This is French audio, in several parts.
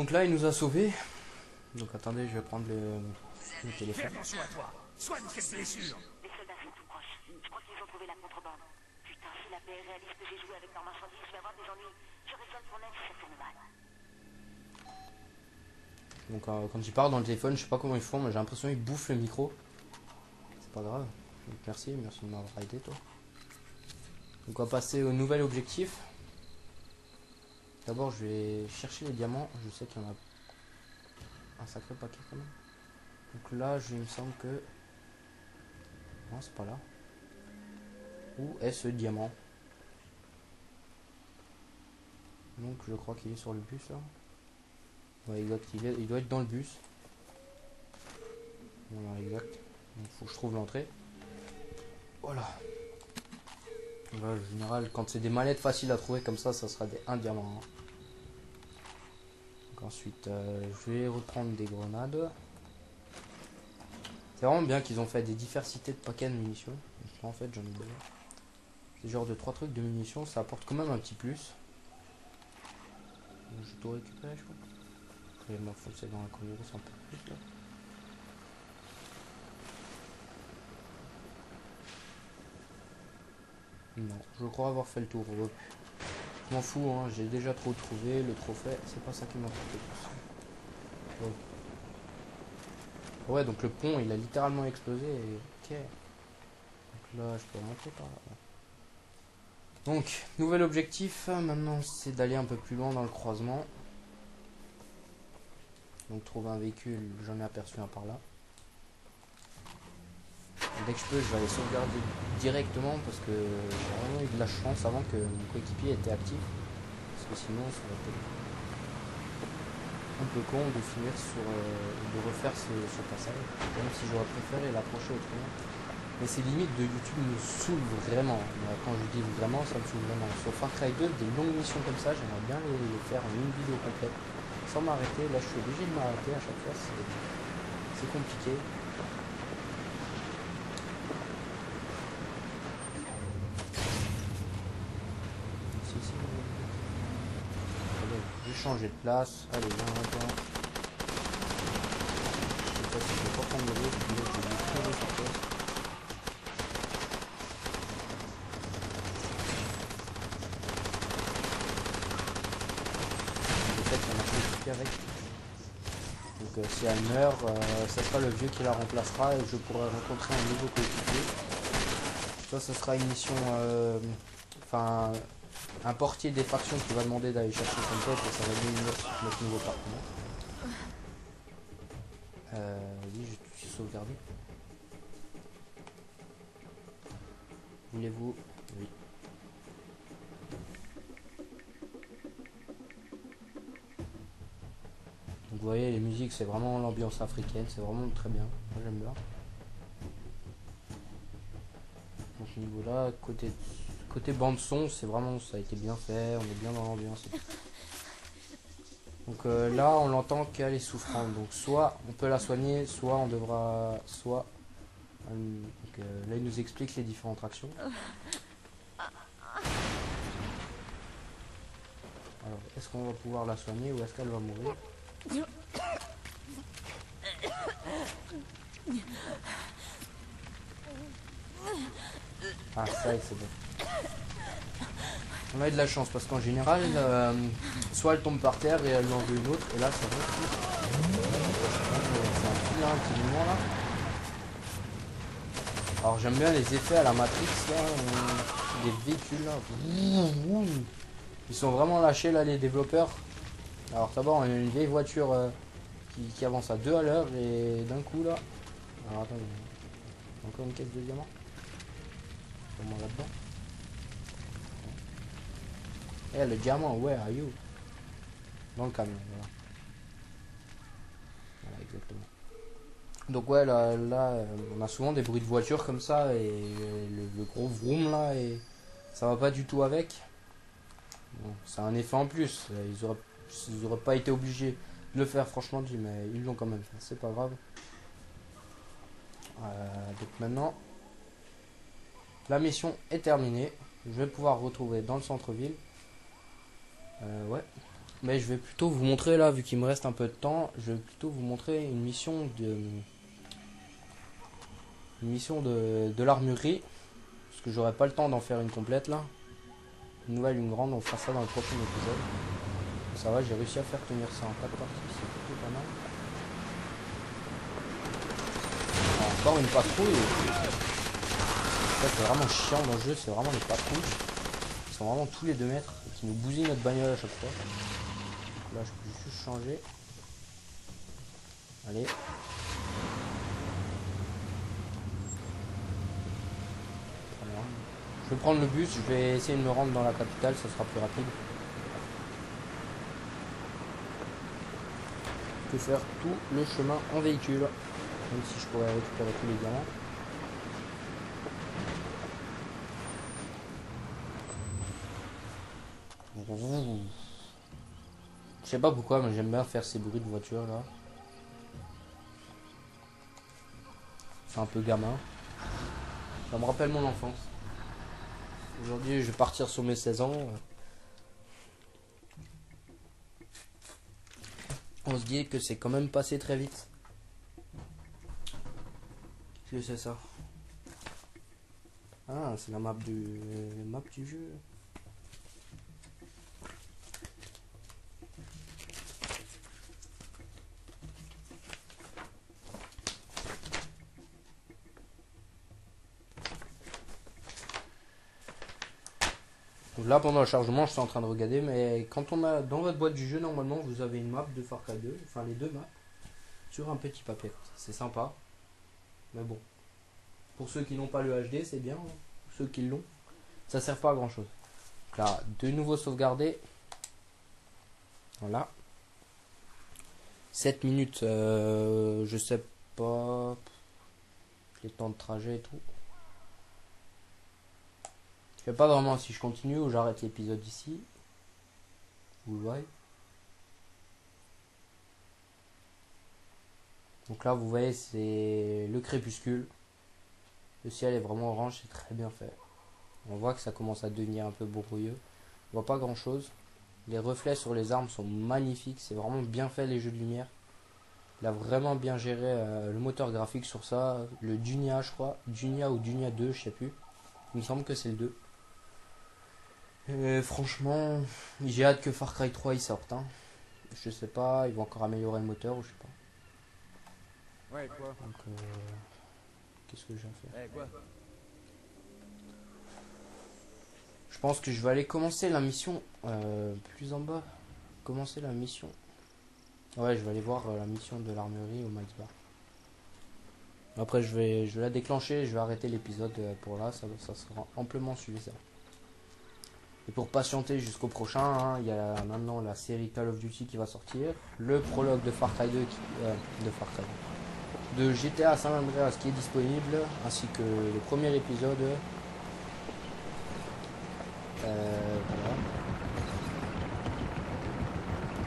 Donc là, il nous a sauvés. Donc attendez, je vais prendre le téléphone. Fais attention à toi. Soigne cette blessure. Les soldats sont tout proches. Je crois qu'ils ont trouvé la contrebande. Putain, si la paix réalise que j'ai joué avec leur marchandise, je vais avoir des ennuis. J'aurai besoin de ton aide si ça tourne mal. Donc quand il parle dans le téléphone, je sais pas comment ils font, mais j'ai l'impression qu'ils bouffent le micro. C'est pas grave. Donc merci de m'avoir aidé toi. Donc on va passer au nouvel objectif. D'abord je vais chercher les diamants. Je sais qu'il y en a un sacré paquet quand même. Donc là il me semble que... Non c'est pas là. Où est ce diamant? Donc je crois qu'il est sur le bus là. Ouais exact, il doit être dans le bus. Voilà exact. Donc faut que je trouve l'entrée. Voilà. En général, quand c'est des mallettes faciles à trouver comme ça sera un diamant. Hein. Donc ensuite, je vais reprendre des grenades. C'est vraiment bien qu'ils ont fait des diversités de paquets de munitions. Donc, en fait, j'en ai besoin. C'est genre de 3 trucs de munitions, ça apporte quand même un petit plus. Donc, je dois récupérer, je crois. Je vais m'enfoncer dans la corridor, c'est un peu plus là. Non, je crois avoir fait le tour. Je m'en fous, hein, j'ai déjà trop trouvé. Le trophée, c'est pas ça qui m'importe le plus. Ouais, donc le pont il a littéralement explosé. Et... ok. Donc là, je peux monter par là. Donc, nouvel objectif. Maintenant, c'est d'aller un peu plus loin dans le croisement. Donc, trouver un véhicule, j'en ai aperçu un par là. Dès que je peux, je vais aller sauvegarder directement parce que j'ai vraiment eu de la chance avant que mon coéquipier était actif. Parce que sinon, ça aurait été un peu con de finir sur de refaire ce passage. Même si j'aurais préféré l'approcher autrement. Mais ces limites de YouTube me saoulent vraiment. Quand je dis vraiment, ça me saoule vraiment. Sur Far Cry 2, des longues missions comme ça, j'aimerais bien les faire en une vidéo complète. Sans m'arrêter. Là, je suis obligé de m'arrêter à chaque fois. C'est compliqué. Je vais changer de place. Allez, viens maintenant. Cette fois-ci, je vais pas prendre le risque. Je vais lui trouver sur place. Peut-être qu'on a fait avec. Donc si elle meurt, ça sera le vieux qui la remplacera et je pourrai rencontrer un nouveau coéquipier. Ça sera une mission... Enfin... un portier des factions qui va demander d'aller chercher son pote et ça va devenir notre nouveau partenaire. Oui, je suis sauvegardé. Voulez-vous? Oui. Donc vous voyez, les musiques, c'est vraiment l'ambiance africaine, c'est vraiment très bien. Moi j'aime bien. Donc ce niveau-là, côté bande son, c'est vraiment, ça a été bien fait, on est bien dans l'ambiance. Donc là, on l'entend qu'elle est souffrante. Donc soit on peut la soigner, soit on devra, soit donc, là il nous explique les différentes actions. Alors, est-ce qu'on va pouvoir la soigner ou est-ce qu'elle va mourir? Ah, ça y est, c'est bon. On a eu de la chance parce qu'en général, soit elle tombe par terre et elle en veut une autre, et là ça va. C'est un petit mouvement là. Alors j'aime bien les effets à la Matrix là, des véhicules là. Ils sont vraiment lâchés là les développeurs. Alors d'abord on a une vieille voiture qui avance à 2 à l'heure et d'un coup là. Alors attends, encore une caisse de diamants. Comment là-dedans? Eh le diamant, where are you? Dans le camion, voilà. Voilà exactement. Donc ouais là on a souvent des bruits de voiture comme ça et le gros vroom là et ça va pas du tout avec. Bon, c'est un effet en plus. Ils auraient pas été obligés de le faire franchement dit, mais ils l'ont quand même fait. C'est pas grave. Donc maintenant la mission est terminée. Je vais pouvoir retrouver dans le centre-ville. Ouais. Mais je vais plutôt vous montrer là, vu qu'il me reste un peu de temps, je vais plutôt vous montrer une mission de l'armurerie. Parce que j'aurai pas le temps d'en faire une complète là. Une nouvelle, une grande, on fera ça dans le prochain épisode. Ça va, j'ai réussi à faire tenir ça en 4 parties, c'est plutôt pas mal. Encore une patrouille. Ça c'est vraiment chiant dans le jeu, c'est vraiment les patrouilles. Ils sont vraiment tous les 2 mètres et qui nous bousillent notre bagnole à chaque fois. Donc là je peux juste changer. Allez. Voilà. Je vais prendre le bus, je vais essayer de me rendre dans la capitale, ça sera plus rapide. Que faire tout le chemin en véhicule. Même si je pourrais récupérer tous les diamants. Je sais pas pourquoi, mais j'aime bien faire ces bruits de voiture là. C'est un peu gamin. Ça me rappelle mon enfance. Aujourd'hui, je vais partir sur mes 16 ans. On se dit que c'est quand même passé très vite. Qu'est-ce que c'est ça? Ah, c'est la map du jeu. Donc là, pendant le chargement, je suis en train de regarder, mais quand on a dans votre boîte du jeu, normalement, vous avez une map de Far Cry 2, enfin les 2 maps, sur un petit papier. C'est sympa, mais bon. Pour ceux qui n'ont pas le HD, c'est bien. Hein. Ceux qui l'ont, ça sert pas à grand chose. Donc là, de nouveau sauvegardé. Voilà. 7 minutes, je sais pas. Les temps de trajet et tout. Je sais pas vraiment si je continue ou j'arrête l'épisode ici. Vous le voyez. Donc là, vous voyez, c'est le crépuscule. Le ciel est vraiment orange, c'est très bien fait. On voit que ça commence à devenir un peu brouilleux. On voit pas grand chose. Les reflets sur les armes sont magnifiques. C'est vraiment bien fait les jeux de lumière. Il a vraiment bien géré le moteur graphique sur ça. Le Dunia, je crois. Dunia ou Dunia 2, je sais plus. Il me semble que c'est le 2. Et franchement, j'ai hâte que Far Cry 3 il sorte. Hein. Je sais pas, ils vont encore améliorer le moteur ou je sais pas. Ouais, quoi? Donc, qu'est-ce que j'ai à faire? Eh, quoi? Je pense que je vais aller commencer la mission plus en bas. Commencer la mission. Ouais, je vais aller voir la mission de l'armurerie au Max Bar. Après, je vais la déclencher. Je vais arrêter l'épisode pour là. Ça sera amplement suffisant. Et pour patienter jusqu'au prochain, hein, il y a maintenant la série Call of Duty qui va sortir. Le prologue de Far Cry 2 de GTA San Andreas qui est disponible. Ainsi que le premier épisode. Voilà.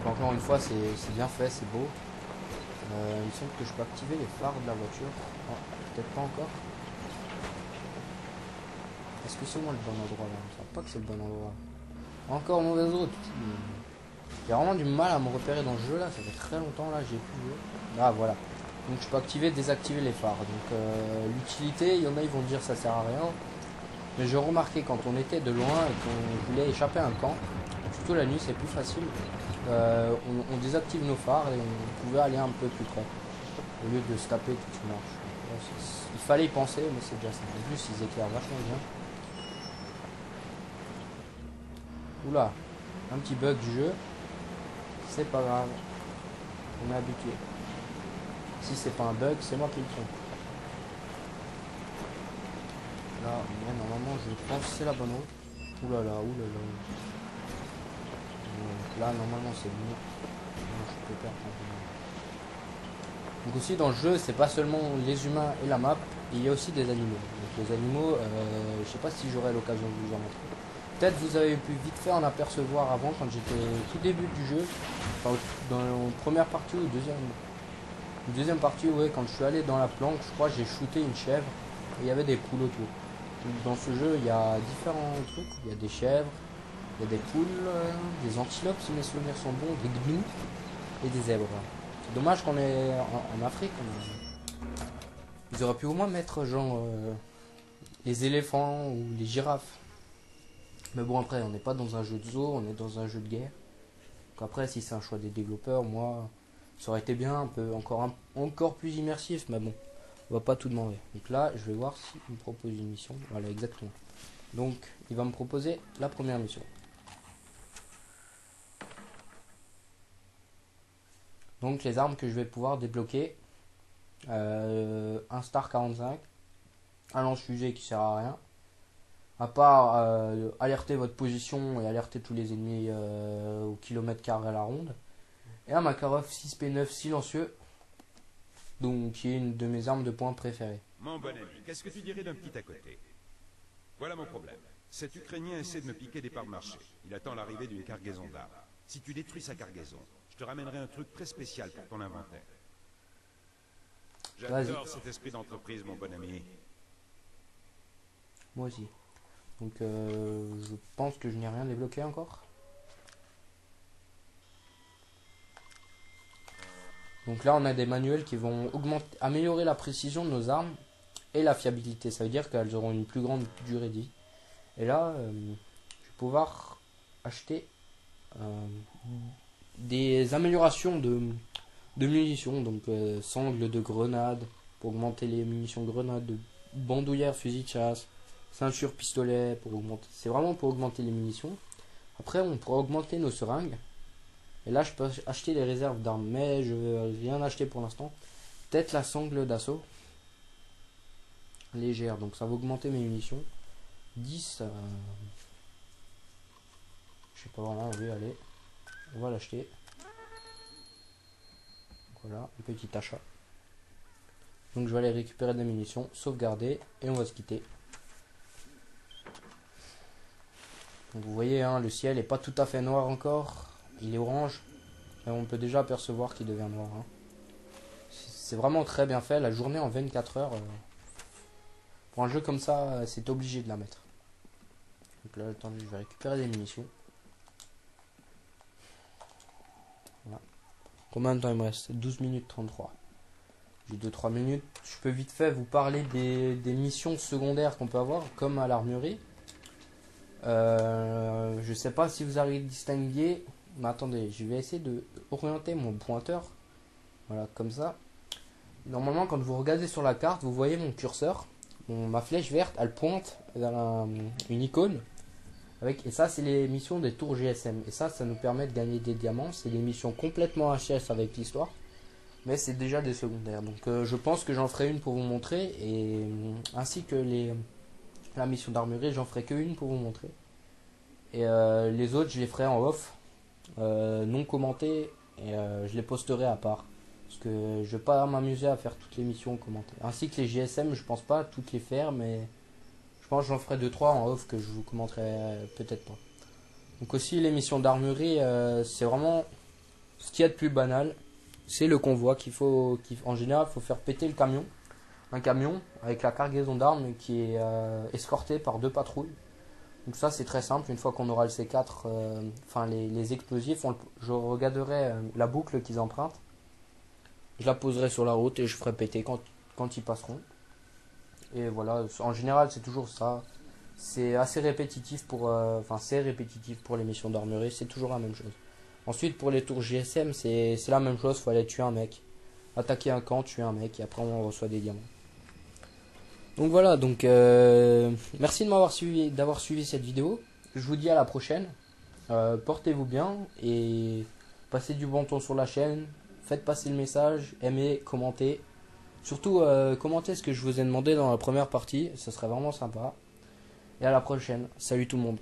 Donc encore une fois, c'est bien fait, c'est beau. Il me semble que je peux activer les phares de la voiture. Oh, peut-être pas encore. Est-ce que c'est moi le bon endroit là? Je ne sais pas que c'est le bon endroit. Encore mauvaise route. J'ai vraiment du mal à me repérer dans le jeu là. Ça fait très longtemps là, j'ai plus joué. Ah voilà. Donc je peux activer, désactiver les phares. Donc l'utilité, il y en a ils vont dire ça sert à rien. Mais j'ai remarqué quand on était de loin et qu'on voulait échapper à un camp, surtout la nuit c'est plus facile. On désactive nos phares et on pouvait aller un peu plus près. Au lieu de se taper toute une marche. Il fallait y penser, mais c'est déjà ça. En plus ils éclairent vachement bien. Oula, un petit bug du jeu. C'est pas grave. On est habitué. Si c'est pas un bug, c'est moi qui le trompe. Là, ouais, normalement, je pense que c'est la bonne route. Oulala, oulala. Donc là, normalement, c'est mieux. Je peux perdre un peu. Donc aussi, dans le jeu, c'est pas seulement les humains et la map, il y a aussi des animaux. Donc les animaux, je sais pas si j'aurai l'occasion de vous en montrer. Peut-être vous avez pu vite fait en apercevoir avant quand j'étais au tout début du jeu, enfin, dans la première partie ou deuxième partie, ouais, quand je suis allé dans la planque, je crois que j'ai shooté une chèvre et il y avait des poules autour. Donc, dans ce jeu, il y a différents trucs, il y a des chèvres, Il y a des poules, des antilopes si mes souvenirs sont bons, des gnous et des zèbres. C'est dommage qu'on est en Afrique. Ils auraient pu au moins mettre genre les éléphants ou les girafes. Mais bon, après, on n'est pas dans un jeu de zoo, on est dans un jeu de guerre. Donc après, si c'est un choix des développeurs, moi, ça aurait été bien, un peu encore plus immersif, mais bon, on va pas tout demander. Donc là, je vais voir s'il me propose une mission. Voilà, exactement. Donc, il va me proposer la première mission. Donc, les armes que je vais pouvoir débloquer. Un Star 45, un lance-fusée qui sert à rien. À part alerter votre position et alerter tous les ennemis au kilomètre carré à la ronde. Et un Makarov 6P9 silencieux, donc qui est une de mes armes de poing préférées. Mon bon ami, qu'est-ce que tu dirais d'un petit à côté? Voilà mon problème. Cet Ukrainien essaie de me piquer des parts de marché. Il attend l'arrivée d'une cargaison d'armes. Si tu détruis sa cargaison, je te ramènerai un truc très spécial pour ton inventaire. J'adore cet esprit d'entreprise, mon bon ami. Moi aussi. Donc je pense que je n'ai rien débloqué encore. Donc là on a des manuels qui vont améliorer la précision de nos armes et la fiabilité. Ça veut dire qu'elles auront une plus grande durée de vie. Et là je vais pouvoir acheter des améliorations de munitions. Donc sangle de grenade pour augmenter les munitions de grenade, de bandoulière, fusil de chasse, ceinture pistolet pour augmenter. C'est vraiment pour augmenter les munitions. Après on pourra augmenter nos seringues. Et là je peux acheter les réserves d'armes. Mais je vais rien acheter pour l'instant. Peut-être la sangle d'assaut légère. Donc ça va augmenter mes munitions. 10. Je sais pas vraiment où aller. On va l'acheter. Voilà, un petit achat. Donc je vais aller récupérer des munitions, sauvegarder et on va se quitter. Donc vous voyez, hein, le ciel est pas tout à fait noir encore. Il est orange. Et on peut déjà apercevoir qu'il devient noir. Hein. C'est vraiment très bien fait. La journée en 24 heures. Pour un jeu comme ça, c'est obligé de la mettre. Donc là, attendez, je vais récupérer des munitions. Voilà. Combien de temps il me reste? 12 minutes 33. J'ai 2-3 minutes. Je peux vite fait vous parler des missions secondaires qu'on peut avoir, comme à l'armurerie. Je sais pas si vous arrivez à distinguer. Mais attendez, je vais essayer de orienter mon pointeur. Voilà, comme ça. Normalement, quand vous regardez sur la carte, vous voyez mon curseur. Ma flèche verte, elle pointe dans une icône. Et ça, c'est les missions des tours GSM. Et ça nous permet de gagner des diamants. C'est des missions complètement HS avec l'histoire. Mais c'est déjà des secondaires. Donc je pense que j'en ferai une pour vous montrer. Et ainsi que la mission d'armurerie, j'en ferai qu'une pour vous montrer. Et les autres, je les ferai en off. Non commentées. Et je les posterai à part. Parce que je vais pas m'amuser à faire toutes les missions commentées. Ainsi que les GSM, je pense pas toutes les faire. Mais je pense que j'en ferai 2-3 en off que je vous commenterai peut-être pas. Donc aussi les missions d'armurerie, c'est vraiment ce qu'il y a de plus banal. C'est le convoi en général, il faut faire péter le camion. Un camion avec la cargaison d'armes qui est escorté par 2 patrouilles. Donc ça c'est très simple, une fois qu'on aura le C4, enfin les explosifs, je regarderai la boucle qu'ils empruntent. Je la poserai sur la route et je ferai péter quand ils passeront. Et voilà, en général c'est toujours ça. C'est assez répétitif c'est répétitif pour les missions d'armurerie, c'est toujours la même chose. Ensuite pour les tours GSM c'est la même chose, il faut aller tuer un mec. Attaquer un camp, tuer un mec et après on reçoit des diamants. Donc voilà, merci d'avoir suivi cette vidéo. Je vous dis à la prochaine. Portez-vous bien et passez du bon temps sur la chaîne. Faites passer le message, aimez, commentez. Surtout commentez ce que je vous ai demandé dans la première partie, ce serait vraiment sympa. Et à la prochaine. Salut tout le monde.